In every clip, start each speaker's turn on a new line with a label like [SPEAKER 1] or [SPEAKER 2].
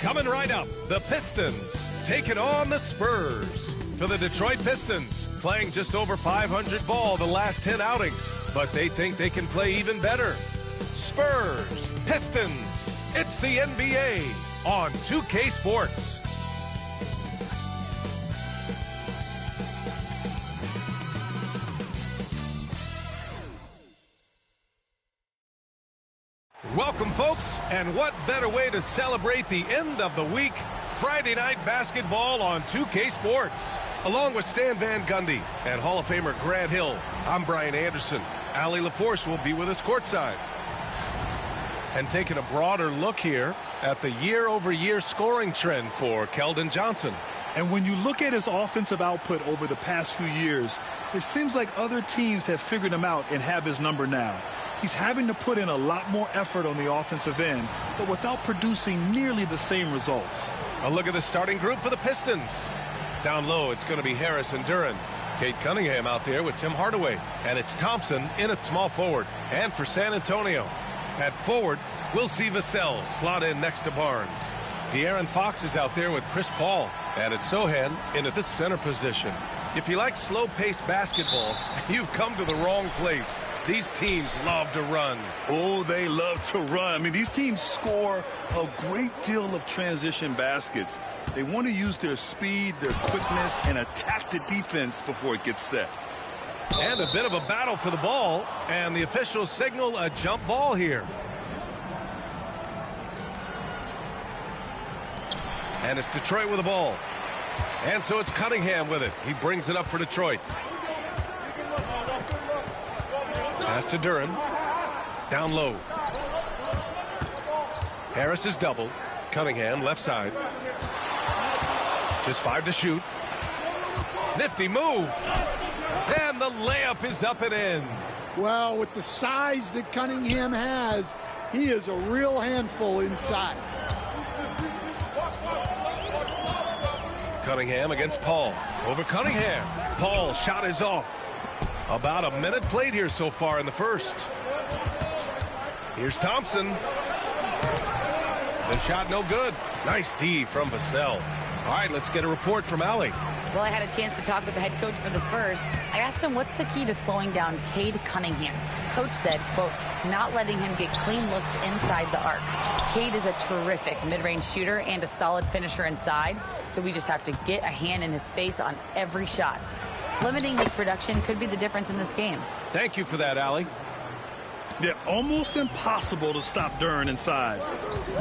[SPEAKER 1] Coming right up, the Pistons taking on the Spurs. For the Detroit Pistons, playing just over .500 ball the last 10 outings, but they think they can play even better. Spurs, Pistons, it's the NBA on 2K Sports. Welcome, folks, and what better way to celebrate the end of the week? Friday night basketball on 2K Sports. Along with Stan Van Gundy and Hall of Famer Grant Hill, I'm Brian Anderson. Allie LaForce will be with us courtside. And taking a broader look here at the year-over-year scoring trend for Keldon Johnson.
[SPEAKER 2] And when you look at his offensive output over the past few years, it seems like other teams have figured him out and have his number now. He's having to put in a lot more effort on the offensive end, but without producing nearly the same results.
[SPEAKER 1] A look at the starting group for the Pistons. Down low, it's going to be Harris and Duren. Kate Cunningham out there with Tim Hardaway. And it's Thompson in at small forward. And for San Antonio, at forward, we'll see Vassell slot in next to Barnes. De'Aaron Fox is out there with Chris Paul. And it's Sohan in at the center position. If you like slow-paced basketball, you've come to the wrong place. These teams love to run.
[SPEAKER 2] Oh, they love to run. I mean, these teams score a great deal of transition baskets. They want to use their speed, their quickness, and attack the defense before it gets set.
[SPEAKER 1] And a bit of a battle for the ball, and the officials signal a jump ball here. And it's Detroit with the ball. And so it's Cunningham with it. He brings it up for Detroit. Pass to Duren. Down low. Harris is double. Cunningham left side. Just 5 to shoot. Nifty move. And the layup is up and in.
[SPEAKER 3] Well, with the size that Cunningham has, he is a real handful inside.
[SPEAKER 1] Cunningham against Paul. Over Cunningham. Paul's shot is off. About a minute played here so far in the first. Here's Thompson. The shot no good. Nice D from Vassell. All right, let's get a report from Allie.
[SPEAKER 4] Well, I had a chance to talk with the head coach for the Spurs. I asked him what's the key to slowing down Cade Cunningham. Coach said, quote, not letting him get clean looks inside the arc. Cade is a terrific mid-range shooter and a solid finisher inside, so we just have to get a hand in his face on every shot. Limiting his production could be the difference in this game.
[SPEAKER 1] Thank you for that, Allie.
[SPEAKER 2] Yeah, almost impossible to stop Duren inside.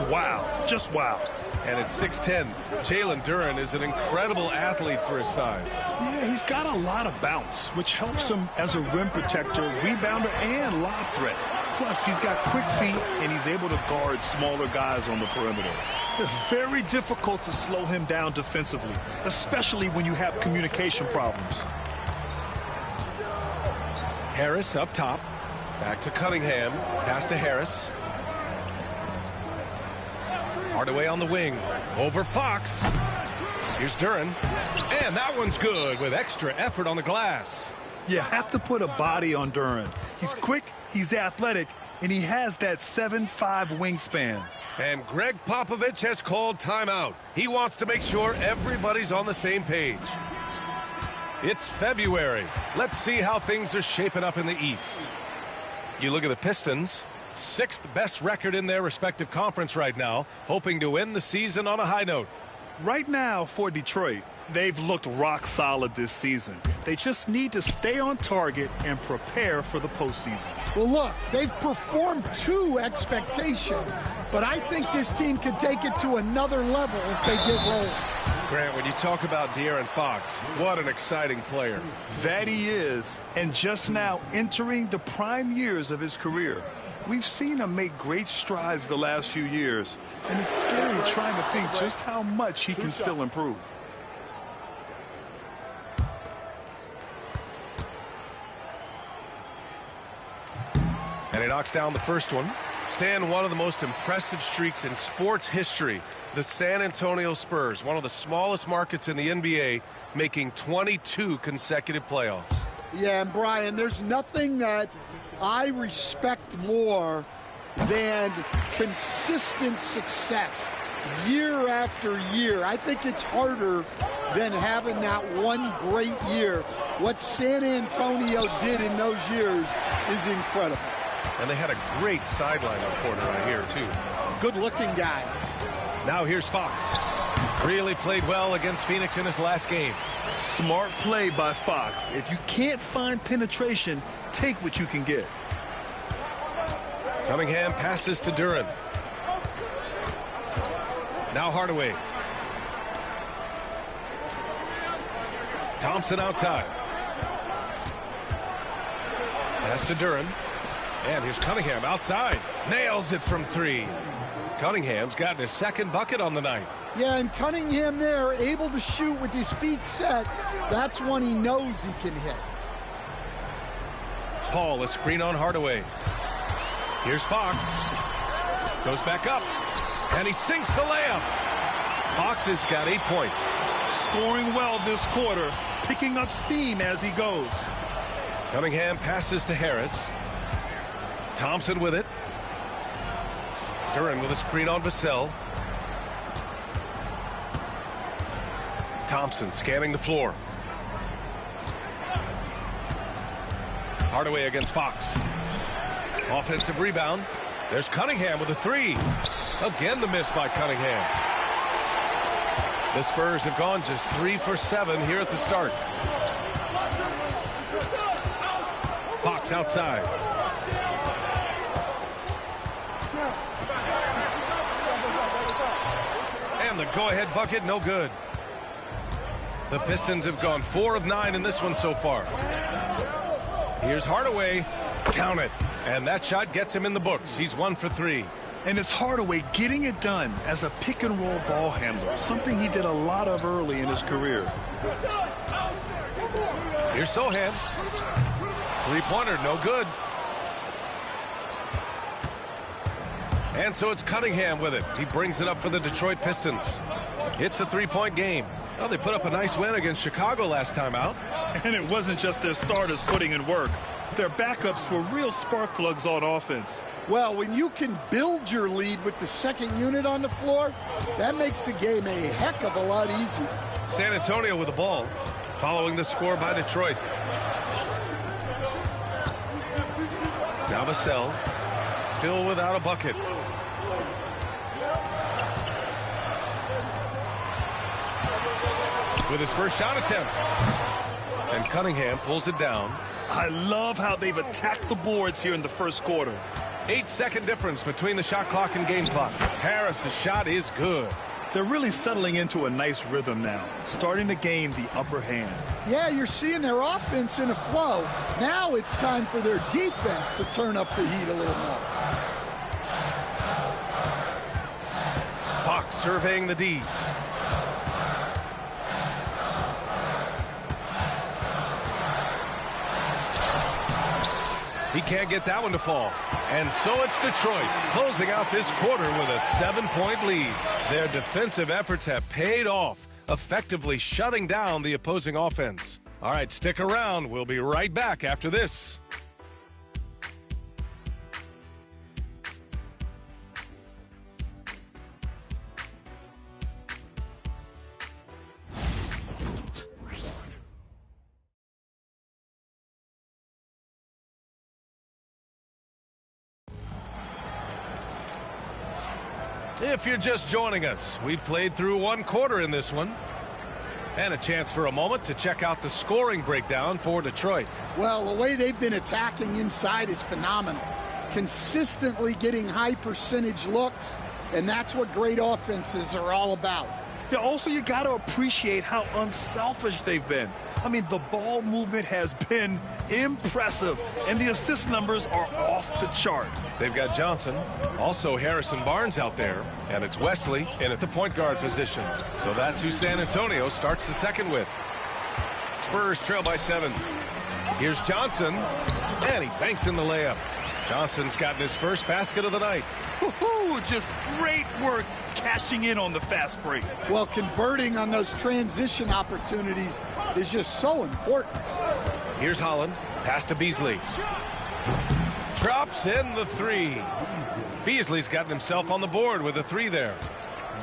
[SPEAKER 2] Wow, just wow.
[SPEAKER 1] And at 6'10", Jalen Duren is an incredible athlete for his size.
[SPEAKER 2] Yeah, he's got a lot of bounce, which helps him as a rim protector, rebounder, and lob threat. Plus, he's got quick feet, and he's able to guard smaller guys on the perimeter. It's very difficult to slow him down defensively, especially when you have communication problems.
[SPEAKER 1] Harris up top. Back to Cunningham. Pass to Harris. Hardaway on the wing. Over Fox. Here's Duren. And that one's good with extra effort on the glass.
[SPEAKER 2] You have to put a body on Duren. He's quick, he's athletic, and he has that 7'5" wingspan.
[SPEAKER 1] And Greg Popovich has called timeout. He wants to make sure everybody's on the same page. It's February. Let's see how things are shaping up in the East. You look at the Pistons, 6th best record in their respective conference right now, hoping to end the season on a high note.
[SPEAKER 2] Right now for Detroit, they've looked rock solid this season. They just need to stay on target and prepare for the postseason.
[SPEAKER 3] Well, look, they've performed to expectations, but I think this team can take it to another level if they get rolling.
[SPEAKER 1] Grant, when you talk about De'Aaron Fox, what an exciting player.
[SPEAKER 2] That he is, and just now entering the prime years of his career. We've seen him make great strides the last few years, and it's scary trying to think just how much he can still improve.
[SPEAKER 1] And he knocks down the first one. Stan, one of the most impressive streaks in sports history. The San Antonio Spurs, one of the smallest markets in the NBA, making 22 consecutive playoffs.
[SPEAKER 3] Yeah, and Brian, there's nothing that I respect more than consistent success. year after year. I think it's harder than having that one great year. What San Antonio did in those years is incredible.
[SPEAKER 1] And they had a great sideline reporter right here, too.
[SPEAKER 3] Good-looking guy.
[SPEAKER 1] Now here's Fox. Really played well against Phoenix in his last game.
[SPEAKER 2] Smart play by Fox. If you can't find penetration, take what you can get.
[SPEAKER 1] Cunningham passes to Duren. Now Hardaway. Thompson outside. Pass to Duren. And here's Cunningham outside. Nails it from three. Cunningham's gotten his second bucket on the night.
[SPEAKER 3] Yeah, and Cunningham there, able to shoot with his feet set. That's one he knows he can hit.
[SPEAKER 1] Paul, a screen on Hardaway. Here's Fox. Goes back up. And he sinks the layup. Fox has got 8 points.
[SPEAKER 2] Scoring well this quarter. Picking up steam as he goes.
[SPEAKER 1] Cunningham passes to Harris. Thompson with it. Duren with a screen on Vassell. Thompson scanning the floor. Hardaway against Fox. Offensive rebound. There's Cunningham with a three. Again the miss by Cunningham. The Spurs have gone just 3 for 7 here at the start. Fox outside. And the go-ahead bucket, no good. The Pistons have gone 4 of 9 in this one so far. Here's Hardaway. Count it. And that shot gets him in the books. He's 1 for 3.
[SPEAKER 2] And it's Hardaway getting it done as a pick-and-roll ball handler, something he did a lot of early in his career.
[SPEAKER 1] Here's Sohan. Three-pointer, no good. And so it's Cunningham with it. He brings it up for the Detroit Pistons. It's a three-point game. Well, they put up a nice win against Chicago last time out.
[SPEAKER 2] And it wasn't just their starters putting in work. Their backups were real spark plugs on offense.
[SPEAKER 3] Well, when you can build your lead with the second unit on the floor, that makes the game a heck of a lot easier.
[SPEAKER 1] San Antonio with the ball, following the score by Detroit. Now Vassell, still without a bucket. With his first shot attempt. And Cunningham pulls it down.
[SPEAKER 2] I love how they've attacked the boards here in the first quarter.
[SPEAKER 1] 8-second difference between the shot clock and game clock. Harris's shot is good.
[SPEAKER 2] They're really settling into a nice rhythm now, starting to gain the upper hand.
[SPEAKER 3] Yeah, you're seeing their offense in a flow. Now it's time for their defense to turn up the heat a little more.
[SPEAKER 1] Fox surveying the D. He can't get that one to fall. And so it's Detroit closing out this quarter with a 7-point lead. Their defensive efforts have paid off, effectively shutting down the opposing offense. All right, stick around. We'll be right back after this. If you're just joining us, we played through one quarter in this one. And a chance for a moment to check out the scoring breakdown for Detroit.
[SPEAKER 3] Well, the way they've been attacking inside is phenomenal. Consistently getting high percentage looks, and that's what great offenses are all about.
[SPEAKER 2] Yeah, also, you got to appreciate how unselfish they've been. I mean, the ball movement has been impressive, and the assist numbers are off the chart.
[SPEAKER 1] They've got Johnson, also Harrison Barnes out there, and it's Wesley in at the point guard position. So that's who San Antonio starts the second with. Spurs trail by 7. Here's Johnson, and he banks in the layup. Johnson's gotten his first basket of the night.
[SPEAKER 2] Woohoo! Just great work cashing in on the fast break.
[SPEAKER 3] Well, converting on those transition opportunities is just so important.
[SPEAKER 1] Here's Holland. Pass to Beasley. Drops in the three. Beasley's gotten himself on the board with a three there.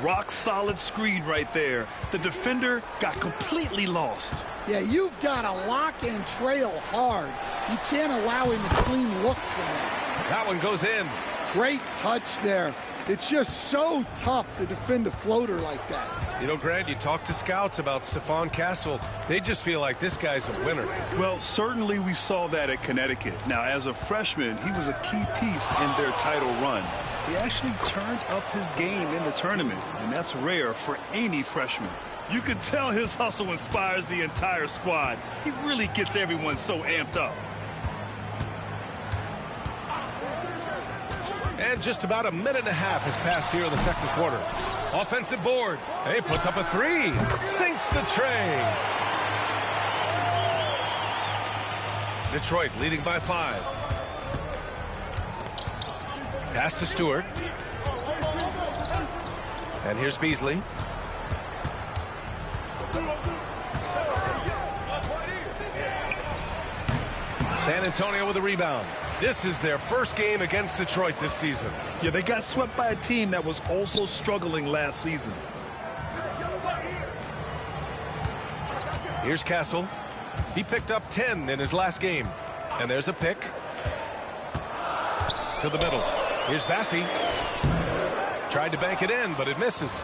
[SPEAKER 2] Rock solid screen right there. The defender got completely lost.
[SPEAKER 3] Yeah, you've got to lock and trail hard. You can't allow him a clean look for that.
[SPEAKER 1] That one goes in.
[SPEAKER 3] Great touch there. It's just so tough to defend a floater like that.
[SPEAKER 1] You know, Grant, you talk to scouts about Stephon Castle. They just feel like this guy's a winner.
[SPEAKER 2] Well, certainly we saw that at Connecticut. Now, as a freshman, he was a key piece in their title run. He actually turned up his game in the tournament, and that's rare for any freshman. You can tell his hustle inspires the entire squad. He really gets everyone so amped up.
[SPEAKER 1] And just about a minute and a half has passed here in the second quarter. Offensive board. He puts up a three. Sinks the tray. Detroit leading by 5. Pass to Stewart. And here's Beasley. San Antonio with a rebound. This is their first game against Detroit this season.
[SPEAKER 2] Yeah, they got swept by a team that was also struggling last season.
[SPEAKER 1] Here's Castle. He picked up 10 in his last game. And there's a pick. To the middle. Here's Bassey. Tried to bank it in, but it misses.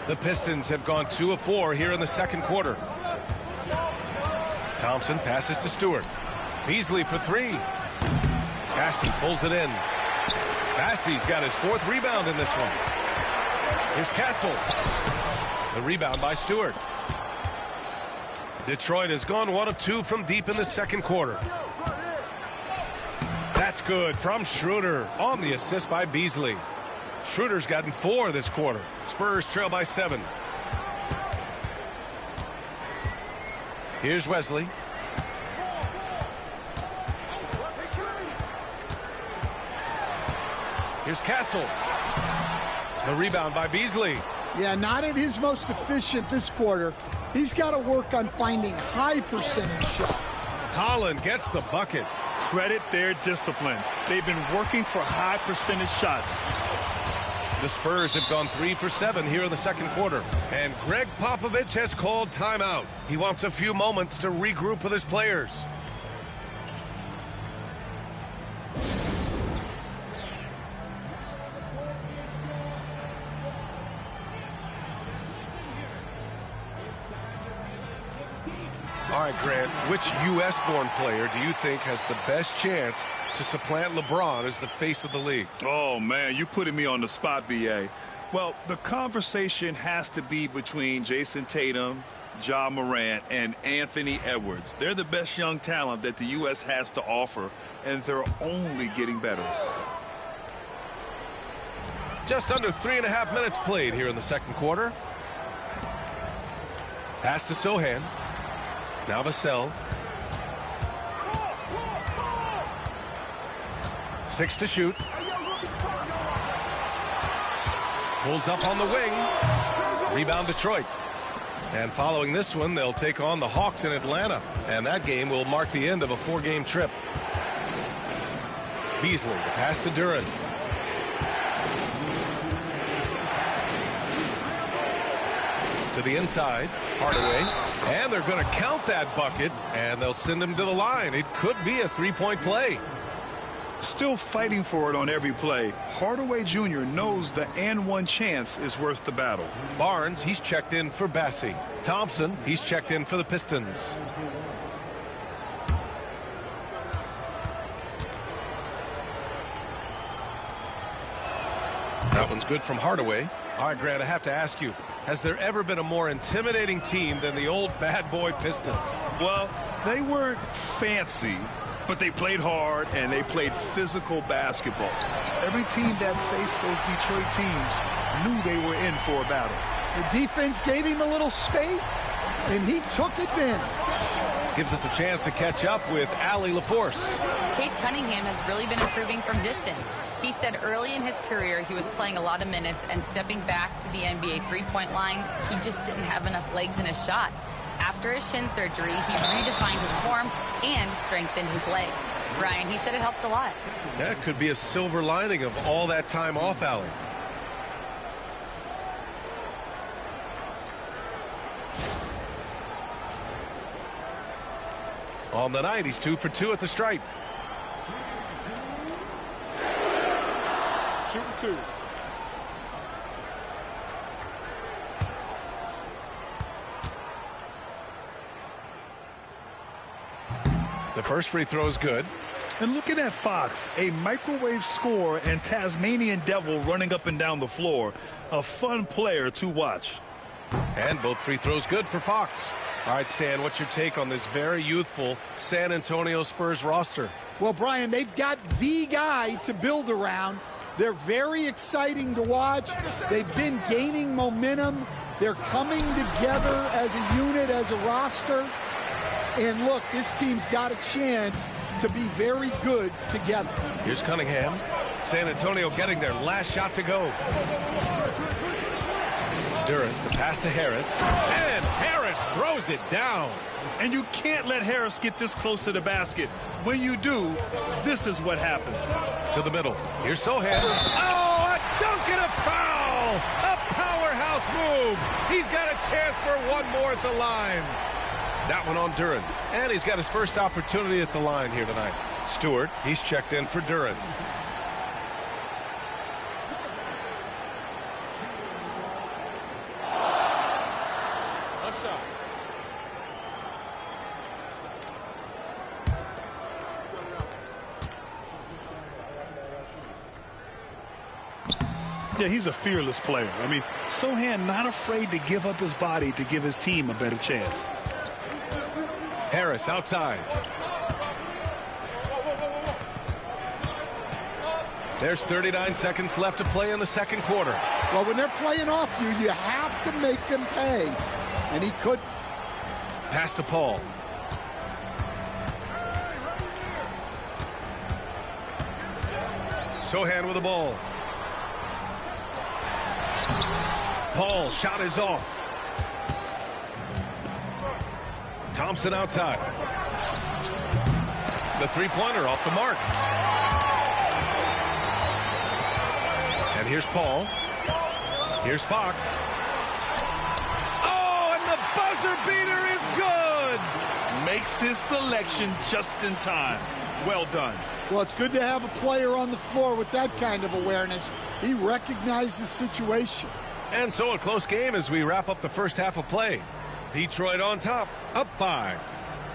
[SPEAKER 1] The Pistons have gone 2 of 4 here in the second quarter. Thompson passes to Stewart. Beasley for 3. Cassie pulls it in. Bassey's got his 4th rebound in this one. Here's Castle. The rebound by Stewart. Detroit has gone 1 of 2 from deep in the second quarter. That's good from Schroeder on the assist by Beasley. Schroeder's gotten 4 this quarter. Spurs trail by 7. Here's Wesley. Here's Castle. The rebound by Beasley.
[SPEAKER 3] Yeah, not at his most efficient this quarter. He's got to work on finding high percentage shots.
[SPEAKER 1] Holland gets the bucket.
[SPEAKER 2] Credit their discipline. They've been working for high percentage shots.
[SPEAKER 1] The Spurs have gone 3 for 7 here in the second quarter. And Greg Popovich has called timeout. He wants a few moments to regroup with his players. All right, Grant, which U.S.-born player do you think has the best chance to supplant LeBron as the face of the league?
[SPEAKER 2] Oh, man, you're putting me on the spot, VA. Well, the conversation has to be between Jason Tatum, Ja Morant, and Anthony Edwards. They're the best young talent that the U.S. has to offer, and they're only getting better.
[SPEAKER 1] Just under 3.5 minutes played here in the second quarter. Pass to Sohan. Now Vassell. 6 to shoot. Pulls up on the wing. Rebound Detroit. And following this one, they'll take on the Hawks in Atlanta. And that game will mark the end of a 4-game trip. Beasley, the pass to Duran. To the inside, Hardaway, and they're going to count that bucket, and they'll send him to the line. It could be a 3-point play.
[SPEAKER 2] Still fighting for it on every play. Hardaway Jr. knows the and-one chance is worth the battle.
[SPEAKER 1] Barnes, he's checked in for Bassey. Thompson, he's checked in for the Pistons. That one's good from Hardaway. All right, Grant, I have to ask you, has there ever been a more intimidating team than the old bad boy Pistons?
[SPEAKER 2] Well, they weren't fancy, but they played hard and they played physical basketball. Every team that faced those Detroit teams knew they were in for a battle.
[SPEAKER 3] The defense gave him a little space, and he took advantage.
[SPEAKER 1] Gives us a chance to catch up with Allie LaForce.
[SPEAKER 4] Cade Cunningham has really been improving from distance. He said early in his career he was playing a lot of minutes, and stepping back to the NBA three-point line, he just didn't have enough legs in his shot. After his shin surgery, he redefined his form and strengthened his legs. Brian, he said it helped a lot.
[SPEAKER 1] That could be a silver lining of all that time off, Allie. On the night, he's 2 for 2 at the stripe.
[SPEAKER 3] Shooting 2.
[SPEAKER 1] The first free throw is good.
[SPEAKER 2] And looking at Fox, a microwave scorer and Tasmanian devil running up and down the floor. A fun player to watch.
[SPEAKER 1] And both free throws good for Fox. All right, Stan, what's your take on this very youthful San Antonio Spurs roster?
[SPEAKER 3] Well, Brian, they've got the guy to build around. They're very exciting to watch. They've been gaining momentum. They're coming together as a unit, as a roster. And look, this team's got a chance to be very good together.
[SPEAKER 1] Here's Cunningham. San Antonio getting their last shot to go. Duren, the pass to Harris. And Harris throws it down.
[SPEAKER 2] And you can't let Harris get this close to the basket. When you do, this is what happens.
[SPEAKER 1] To the middle. Here's Sohan. Oh, a dunk and a foul! A powerhouse move. He's got a chance for one more at the line. That one on Duren. And he's got his first opportunity at the line here tonight. Stewart, he's checked in for Duren.
[SPEAKER 2] Yeah, he's a fearless player. I mean, Sohan not afraid to give up his body to give his team a better chance.
[SPEAKER 1] Harris outside. There's 39 seconds left to play in the second quarter.
[SPEAKER 3] Well, when they're playing off you, you have to make them pay. And he could.
[SPEAKER 1] Pass to Paul. Sohan with the ball. Paul, shot is off. Thompson outside. The three-pointer off the mark. And here's Paul. Here's Fox. Oh, and the buzzer beater is good.
[SPEAKER 2] Makes his selection just in time. Well done.
[SPEAKER 3] Well, it's good to have a player on the floor with that kind of awareness. He recognized the situation.
[SPEAKER 1] And so a close game as we wrap up the first half of play. Detroit on top, up 5.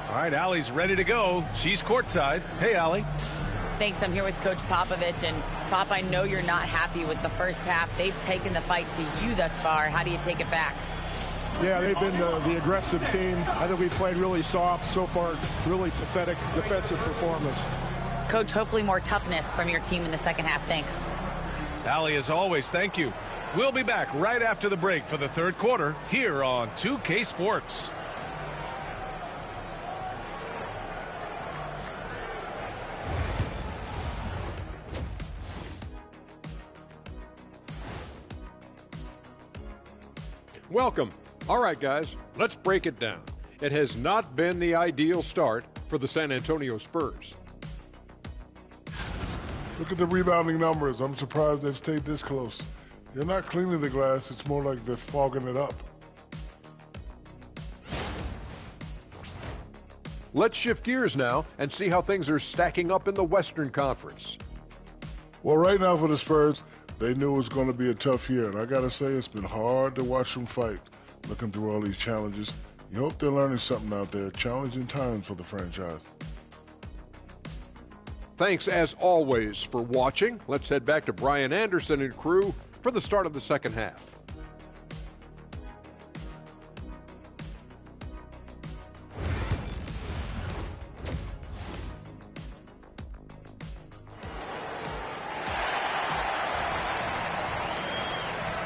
[SPEAKER 1] All right, Allie's ready to go. She's courtside. Hey, Allie.
[SPEAKER 4] Thanks. I'm here with Coach Popovich. And, Pop, I know you're not happy with the first half. They've taken the fight to you thus far. How do you take it back?
[SPEAKER 5] Yeah, they've been the aggressive team. I think we played really soft so far. Really pathetic defensive performance.
[SPEAKER 4] Coach, hopefully more toughness from your team in the second half. Thanks.
[SPEAKER 1] Allie, as always, thank you. We'll be back right after the break for the third quarter here on 2K Sports.
[SPEAKER 6] Welcome. All right, guys, let's break it down. It has not been the ideal start for the San Antonio Spurs.
[SPEAKER 7] Look at the rebounding numbers. I'm surprised they've stayed this close. They're not cleaning the glass. It's more like they're fogging it up.
[SPEAKER 6] Let's shift gears now and see how things are stacking up in the Western Conference.
[SPEAKER 7] Well, right now for the Spurs, they knew it was going to be a tough year. And I got to say, it's been hard to watch them fight, looking through all these challenges. You hope they're learning something out there. Challenging times for the franchise.
[SPEAKER 6] Thanks, as always, for watching. Let's head back to Brian Anderson and crew for the start of the second half.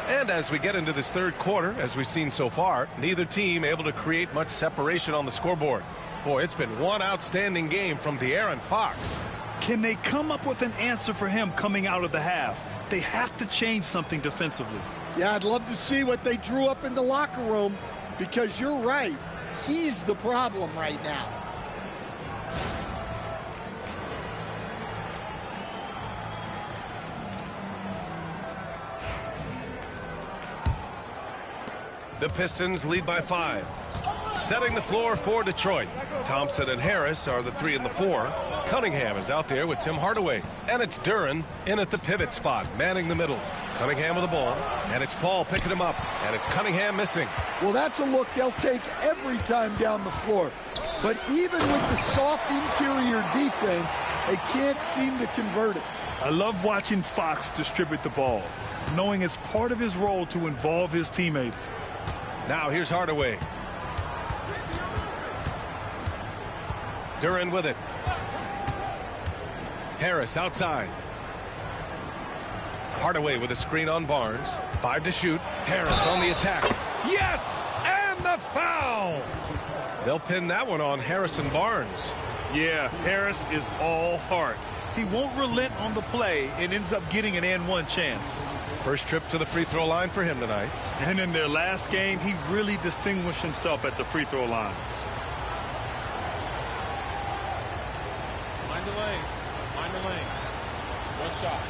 [SPEAKER 1] And as we get into this third quarter, as we've seen so far, neither team able to create much separation on the scoreboard. Boy, it's been one outstanding game from De'Aaron Fox.
[SPEAKER 2] Can they come up with an answer for him coming out of the half? They have to change something defensively.
[SPEAKER 3] Yeah, I'd love to see what they drew up in the locker room, because you're right. He's the problem right now.
[SPEAKER 1] The Pistons lead by 5. Setting the floor for Detroit. Thompson and Harris are the 3 and the 4. Cunningham is out there with Tim Hardaway. And it's Duren in at the pivot spot, manning the middle. Cunningham with the ball. And it's Paul picking him up. And it's Cunningham missing.
[SPEAKER 3] Well, that's a look they'll take every time down the floor. But even with the soft interior defense, they can't seem to convert it.
[SPEAKER 2] I love watching Fox distribute the ball, knowing it's part of his role to involve his teammates.
[SPEAKER 1] Now here's Hardaway. Duren with it. Harris outside. Hardaway with a screen on Barnes. 5 to shoot. Harris on the attack. Yes! And the foul! They'll pin that one on Harrison Barnes.
[SPEAKER 2] Yeah, Harris is all heart. He won't relent on the play and ends up getting an and-one chance.
[SPEAKER 1] First trip to the free throw line for him tonight.
[SPEAKER 2] And in their last game, he really distinguished himself at the free throw line.
[SPEAKER 8] Mind the lane. Mind the lane. One shot.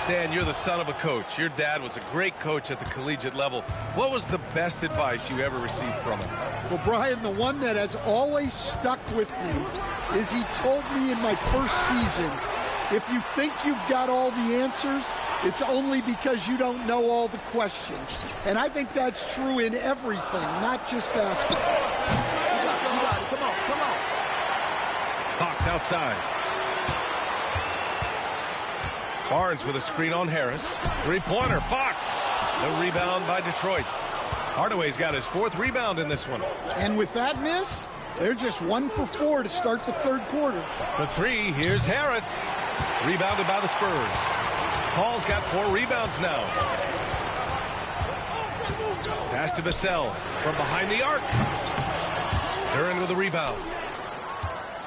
[SPEAKER 1] Stan, you're the son of a coach. Your dad was a great coach at the collegiate level. What was the best advice you ever received from him?
[SPEAKER 3] Well, Brian, the one that has always stuck with me is he told me in my first season, if you think you've got all the answers, it's only because you don't know all the questions. And I think that's true in everything, not just basketball. You got it. Come on.
[SPEAKER 1] Fox outside. Barnes with a screen on Harris. Three-pointer, Fox. The rebound by Detroit. Hardaway's got his 4th rebound in this one.
[SPEAKER 3] And with that miss, they're just 1 for 4 to start the 3rd quarter.
[SPEAKER 1] For 3, here's Harris. Rebounded by the Spurs. Paul's got 4 rebounds now. Pass to Vassell from behind the arc. Duren with a rebound.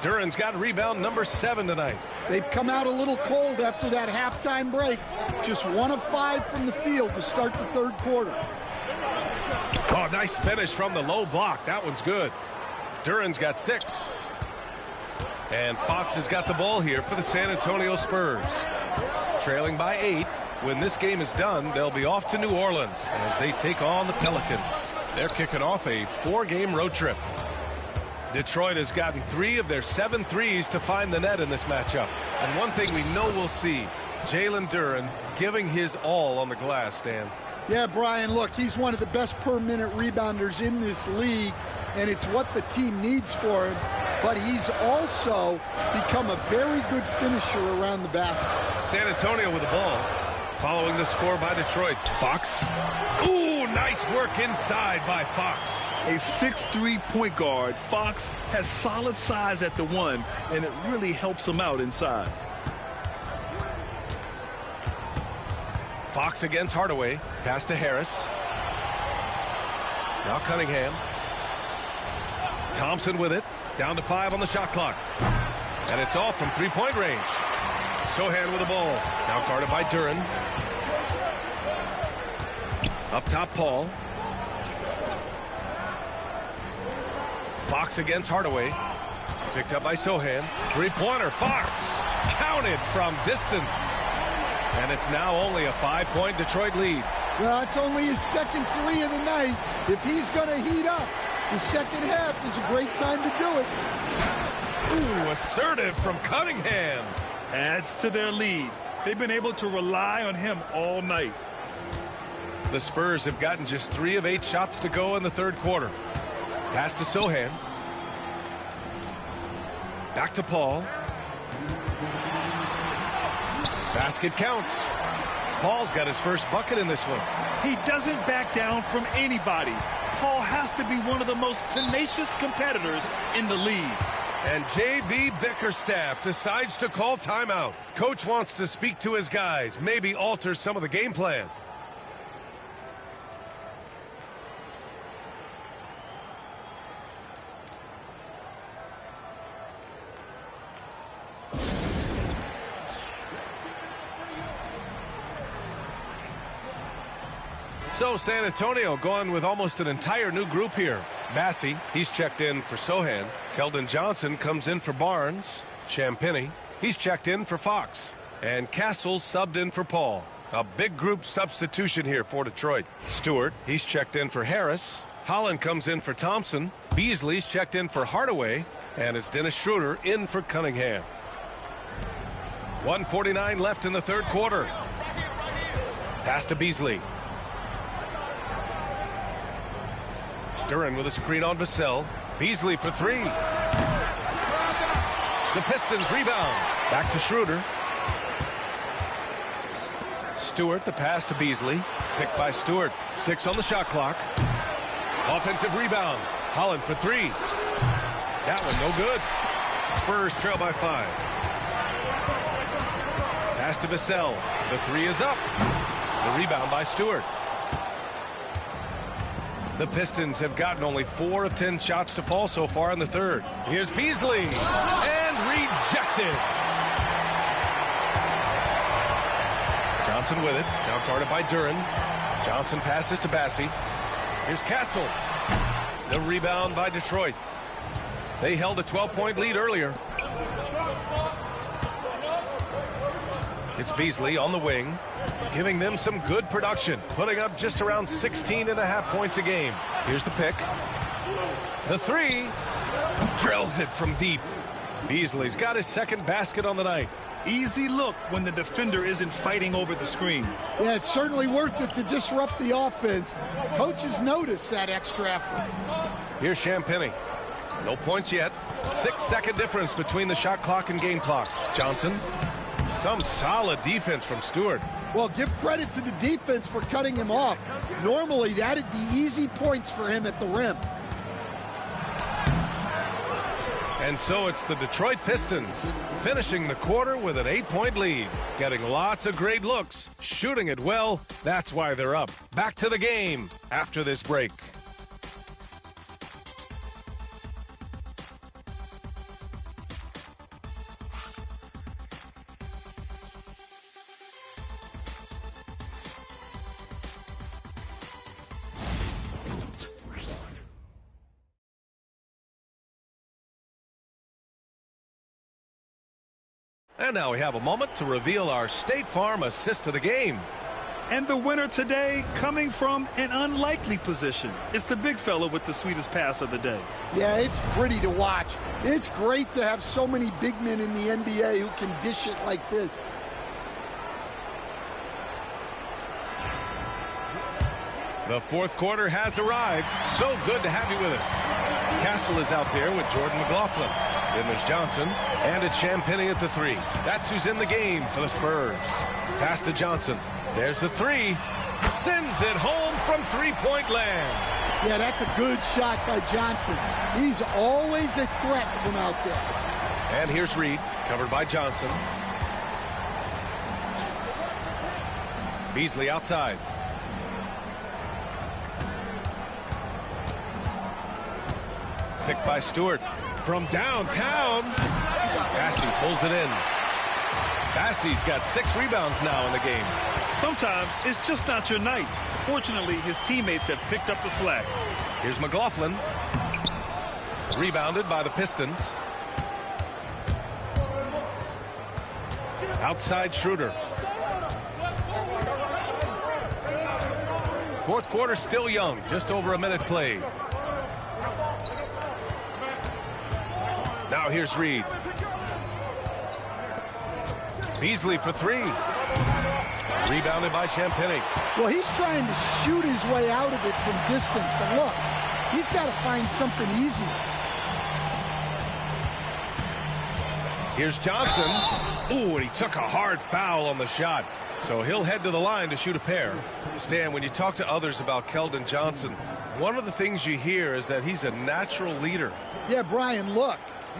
[SPEAKER 1] Duren's got rebound number 7 tonight.
[SPEAKER 3] They've come out a little cold after that halftime break. Just 1 of 5 from the field to start the 3rd quarter.
[SPEAKER 1] Oh, nice finish from the low block. That one's good. Duren's got 6. And Fox has got the ball here for the San Antonio Spurs. Trailing by 8. When this game is done, they'll be off to New Orleans as they take on the Pelicans. They're kicking off a 4-game road trip. Detroit has gotten 3 of their 7 threes to find the net in this matchup. And one thing we know we'll see, Jalen Duren giving his all on the glass, Stan.
[SPEAKER 3] Yeah, Brian, look, he's one of the best per-minute rebounders in this league, and it's what the team needs for him. But he's also become a very good finisher around the basket.
[SPEAKER 1] San Antonio with the ball. Following the score by Detroit. Fox. Ooh, nice work inside by Fox.
[SPEAKER 2] A 6'3" point guard, Fox has solid size at the 1, and it really helps him out inside.
[SPEAKER 1] Fox against Hardaway. Pass to Harris. Now Cunningham. Thompson with it. Down to 5 on the shot clock. And it's off from 3-point range. Sohan with the ball. Now guarded by Duren. Up top, Paul. Fox against Hardaway. Picked up by Sohan. 3-pointer, Fox. Counted from distance. And it's now only a 5-point Detroit lead.
[SPEAKER 3] Well, it's only his 2nd 3 of the night. If he's going to heat up, the 2nd half is a great time to do it.
[SPEAKER 1] Ooh, assertive from Cunningham.
[SPEAKER 2] Adds to their lead. They've been able to rely on him all night.
[SPEAKER 1] The Spurs have gotten just 3 of 8 shots to go in the 3rd quarter. Pass to Sohan. Back to Paul. Basket counts. Paul's got his first bucket in this one.
[SPEAKER 2] He doesn't back down from anybody. Paul has to be one of the most tenacious competitors in the league.
[SPEAKER 1] And J.B. Bickerstaff decides to call timeout. Coach wants to speak to his guys, maybe alter some of the game plan. So San Antonio going with almost an entire new group here. Massey, he's checked in for Sohan. Keldon Johnson comes in for Barnes. Champagnie He's checked in for Fox. And Castle subbed in for Paul. A big group substitution here for Detroit. Stewart, he's checked in for Harris. Holland comes in for Thompson. Beasley's checked in for Hardaway. And it's Dennis Schroeder in for Cunningham. 1:49 left in the third quarter. Pass to Beasley. Duren with a screen on Vassell. Beasley for three. The Pistons rebound. Back to Schroeder. Stewart, the pass to Beasley. Picked by Stewart. 6 on the shot clock. Offensive rebound. Holland for three. That one no good. Spurs trail by 5. Pass to Vassell. The three is up. The rebound by Stewart. The Pistons have gotten only 4 of 10 shots to fall so far in the third. Here's Beasley. And rejected. Johnson with it. Now guarded by Duren. Johnson passes to Bassey. Here's Castle. The rebound by Detroit. They held a 12-point lead earlier. It's Beasley on the wing, giving them some good production, putting up just around 16.5 points a game. Here's the pick. The three. Drills it from deep. Beasley's got his second basket on the night.
[SPEAKER 2] Easy look when the defender isn't fighting over the screen.
[SPEAKER 3] Yeah, it's certainly worth it to disrupt the offense. Coaches notice that extra effort.
[SPEAKER 1] Here's Champagny. No points yet. 6-second difference between the shot clock and game clock. Johnson. Some solid defense from Stewart.
[SPEAKER 3] Well, give credit to the defense for cutting him off. Normally, that'd be easy points for him at the rim.
[SPEAKER 1] And so it's the Detroit Pistons finishing the quarter with an 8-point lead. Getting lots of great looks, shooting it well. That's why they're up. Back to the game after this break. And now we have a moment to reveal our State Farm assist of the game.
[SPEAKER 2] And the winner today coming from an unlikely position. It's the big fella with the sweetest pass of the day.
[SPEAKER 3] Yeah, it's pretty to watch. It's great to have so many big men in the NBA who can dish it like this.
[SPEAKER 1] The fourth quarter has arrived. So good to have you with us. Castle is out there with Jordan McLaughlin. Then there's Johnson, and it's Champagny at the three. That's who's in the game for the Spurs. Pass to Johnson. There's the three. Sends it home from three-point land.
[SPEAKER 3] Yeah, that's a good shot by Johnson. He's always a threat from out there.
[SPEAKER 1] And here's Reed, covered by Johnson. Beasley outside. Picked by Stewart. From downtown, Bassey pulls it in. Bassey's got 6 rebounds now in the game.
[SPEAKER 2] Sometimes it's just not your night. Fortunately, his teammates have picked up the slack.
[SPEAKER 1] Here's McLaughlin. Rebounded by the Pistons. Outside Schroeder. Fourth quarter still young, just over a minute played. Now here's Reed. Beasley for three. Rebounded by Champagny.
[SPEAKER 3] Well, he's trying to shoot his way out of it from distance, but look, he's got to find something easier.
[SPEAKER 1] Here's Johnson. Ooh, and he took a hard foul on the shot. So he'll head to the line to shoot a pair. Stan, when you talk to others about Keldon Johnson, one of the things you hear is that he's a natural leader.
[SPEAKER 3] Yeah, Brian, look.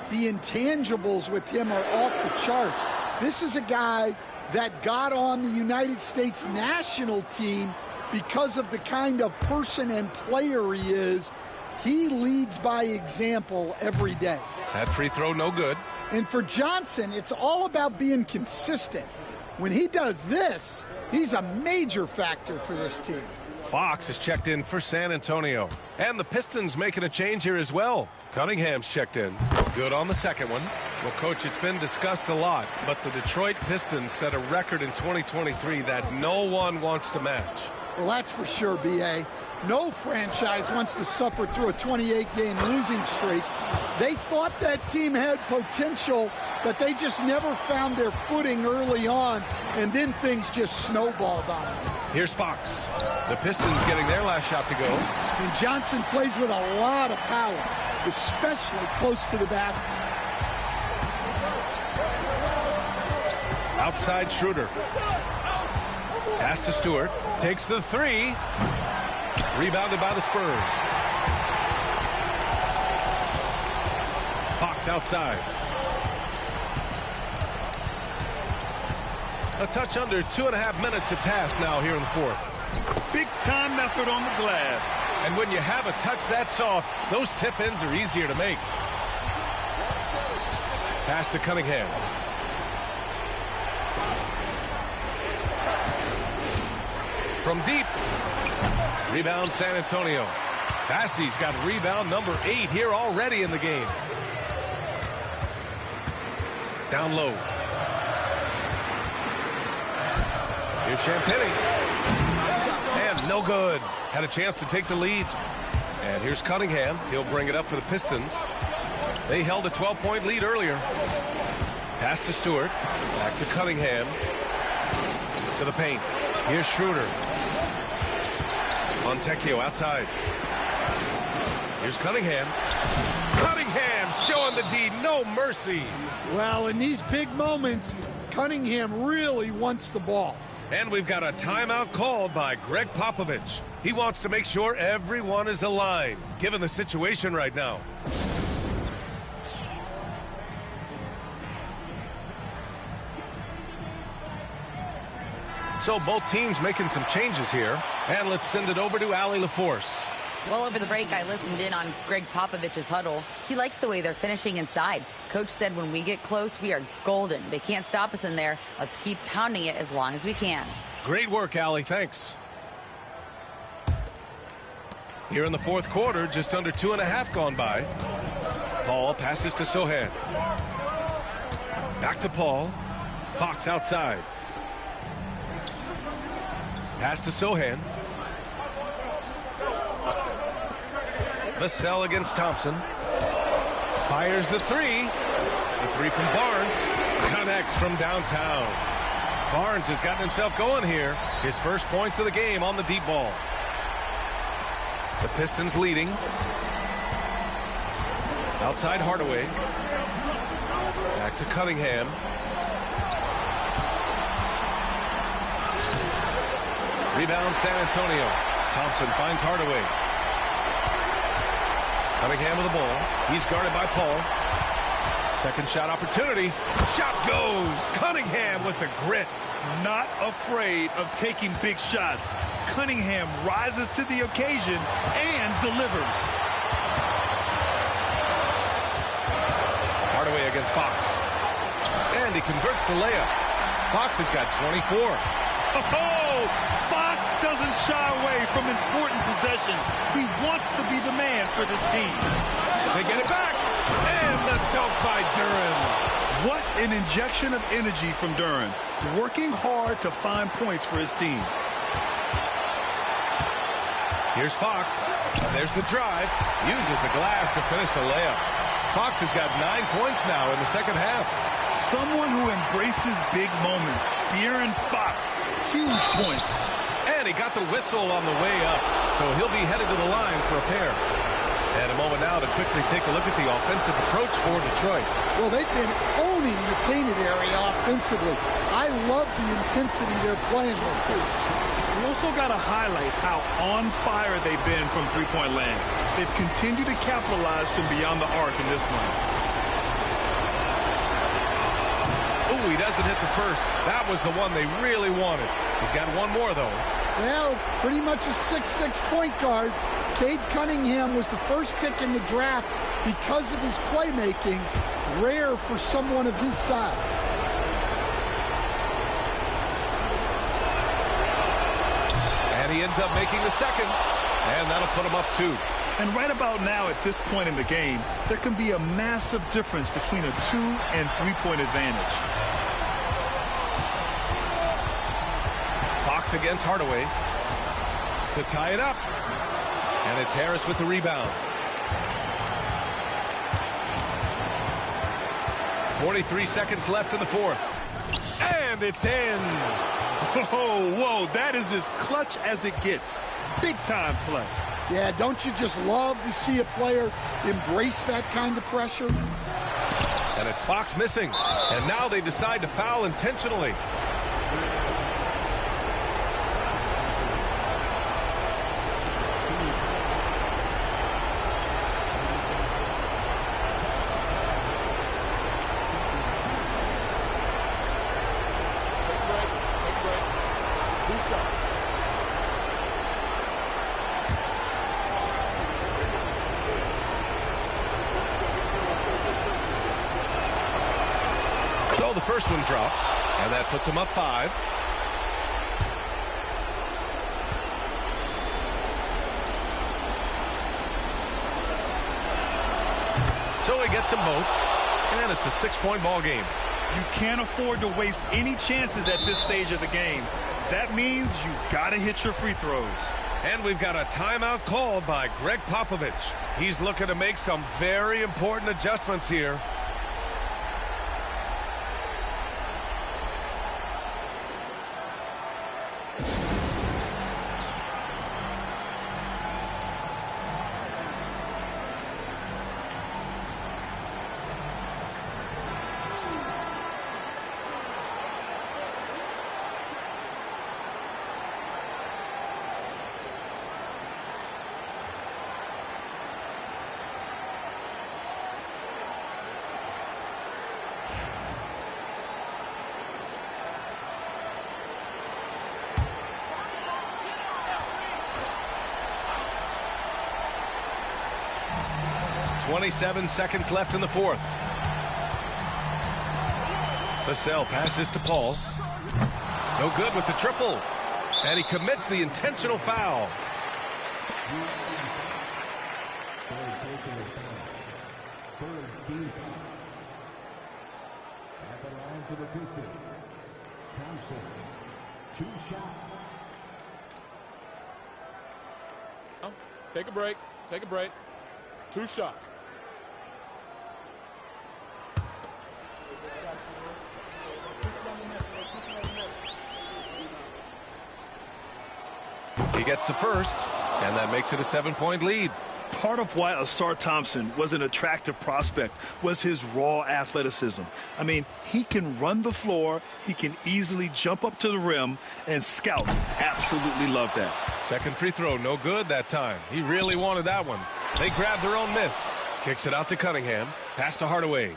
[SPEAKER 3] The intangibles with him are off the charts. This is a guy that got on the United States national team because of the kind of person and player he is. He leads by example every day.
[SPEAKER 1] That free throw no good.
[SPEAKER 3] And for Johnson, it's all about being consistent. When he does this, he's a major factor for this team.
[SPEAKER 1] Fox is checked in for San Antonio. And the Pistons making a change here as well. Cunningham's checked in. Good on the second one. Well, Coach, it's been discussed a lot, but the Detroit Pistons set a record in 2023 that no one wants to match.
[SPEAKER 3] Well, that's for sure, B.A. No franchise wants to suffer through a 28-game losing streak. They thought that team had potential, but they just never found their footing early on, and then things just snowballed on them.
[SPEAKER 1] Here's Fox. The Pistons getting their last shot to go.
[SPEAKER 3] And Johnson plays with a lot of power, especially close to the basket.
[SPEAKER 1] Outside Schroeder. Pass to Stewart. Takes the three. Rebounded by the Spurs. Fox outside. A touch under 2.5 minutes have passed now here in the fourth.
[SPEAKER 2] Big time effort on the glass.
[SPEAKER 1] And when you have a touch that soft, those tip-ins are easier to make. Pass to Cunningham. From deep. Rebound San Antonio. Passey's got rebound number 8 here already in the game. Down low. Here's Champagny. And no good. Had a chance to take the lead. And here's Cunningham. He'll bring it up for the Pistons. They held a 12-point lead earlier. Pass to Stewart. Back to Cunningham. To the paint. Here's Schroeder. Montecchio outside. Here's Cunningham. Cunningham showing the D, no mercy.
[SPEAKER 3] Well, in these big moments, Cunningham really wants the ball.
[SPEAKER 1] And we've got a timeout called by Greg Popovich. He wants to make sure everyone is aligned, given the situation right now. So both teams making some changes here. And let's send it over to Allie LaForce.
[SPEAKER 4] Well, over the break, I listened in on Greg Popovich's huddle. He likes the way they're finishing inside. Coach said when we get close, we are golden. They can't stop us in there. Let's keep pounding it as long as we can.
[SPEAKER 1] Great work, Allie. Thanks. Here in the fourth quarter, just under 2.5 gone by. Paul passes to Sohan. Back to Paul. Fox outside. Pass to Sohan. Vassell against Thompson. Fires the three. The three from Barnes. Connects from downtown. Barnes has gotten himself going here. His first points of the game on the deep ball. The Pistons leading. Outside Hardaway. Back to Cunningham. Rebound San Antonio. Thompson finds Hardaway. Cunningham with the ball. He's guarded by Paul. Second shot opportunity. Shot goes. Cunningham with the grit.
[SPEAKER 2] Not afraid of taking big shots. Cunningham rises to the occasion and delivers.
[SPEAKER 1] Hardaway against Fox. And he converts the layup. Fox has got 24.
[SPEAKER 2] Oh, Fox doesn't shy away from important possessions. He wants to be the man for this team.
[SPEAKER 1] They get it back. And the dunk by Duren.
[SPEAKER 2] What an injection of energy from Duren. Working hard to find points for his team.
[SPEAKER 1] Here's Fox. There's the drive. Uses the glass to finish the layup. Fox has got 9 points now in the second half.
[SPEAKER 2] Someone who embraces big moments. De'Aaron Fox. Huge points.
[SPEAKER 1] And he got the whistle on the way up. So he'll be headed to the line for a pair. And a moment now to quickly take a look at the offensive approach for Detroit.
[SPEAKER 3] Well, they've been owning the painted area offensively. I love the intensity they're playing with, too.
[SPEAKER 2] We also got to highlight how on fire they've been from three-point land. They've continued to capitalize from beyond the arc in this one.
[SPEAKER 1] Oh, he doesn't hit the first. That was the one they really wanted. He's got one more, though.
[SPEAKER 3] Well, pretty much a 6'6" point guard. Cade Cunningham was the first pick in the draft because of his playmaking. Rare for someone of his size.
[SPEAKER 1] And he ends up making the second. And that'll put him up 2.
[SPEAKER 2] And right about now, at this point in the game, there can be a massive difference between a 2- and 3-point advantage.
[SPEAKER 1] Fox against Hardaway to tie it up. And it's Harris with the rebound. 43 seconds left in the fourth. And it's in.
[SPEAKER 2] Whoa, that is as clutch as it gets. Big time play.
[SPEAKER 3] Yeah, don't you just love to see a player embrace that kind of pressure?
[SPEAKER 1] And it's Fox missing. And now they decide to foul intentionally. So the first one drops, and that puts him up 5. So he gets them both, and it's a 6-point ball game.
[SPEAKER 2] You can't afford to waste any chances at this stage of the game. That means you got to hit your free throws.
[SPEAKER 1] And we've got a timeout called by Greg Popovich. He's looking to make some very important adjustments here. .27 seconds left in the fourth. Vassell passes to Paul. No good with the triple. And he commits the intentional foul.
[SPEAKER 9] At the line for the Pistons, Thompson, 2 shots.
[SPEAKER 8] Take a break. Take a break. 2 shots.
[SPEAKER 1] He gets the first, and that makes it a 7-point lead.
[SPEAKER 2] Part of why Ausar Thompson was an attractive prospect was his raw athleticism. I mean, he can run the floor, he can easily jump up to the rim, and scouts absolutely love that.
[SPEAKER 1] Second free throw, no good that time. He really wanted that one. They grab their own miss. Kicks it out to Cunningham. Pass to Hardaway.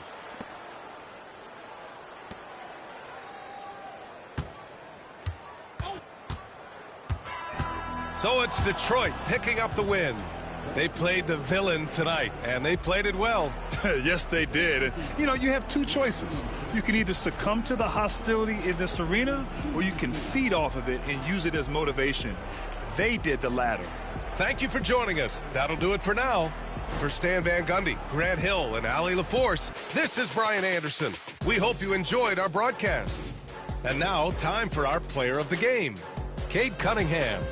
[SPEAKER 1] So it's Detroit picking up the win. They played the villain tonight, and they played it well.
[SPEAKER 2] Yes, they did. And, you have 2 choices. You can either succumb to the hostility in this arena, or you can feed off of it and use it as motivation. They did the latter.
[SPEAKER 1] Thank you for joining us. That'll do it for now. For Stan Van Gundy, Grant Hill, and Allie LaForce, this is Brian Anderson. We hope you enjoyed our broadcast. And now, time for our player of the game, Cade Cunningham.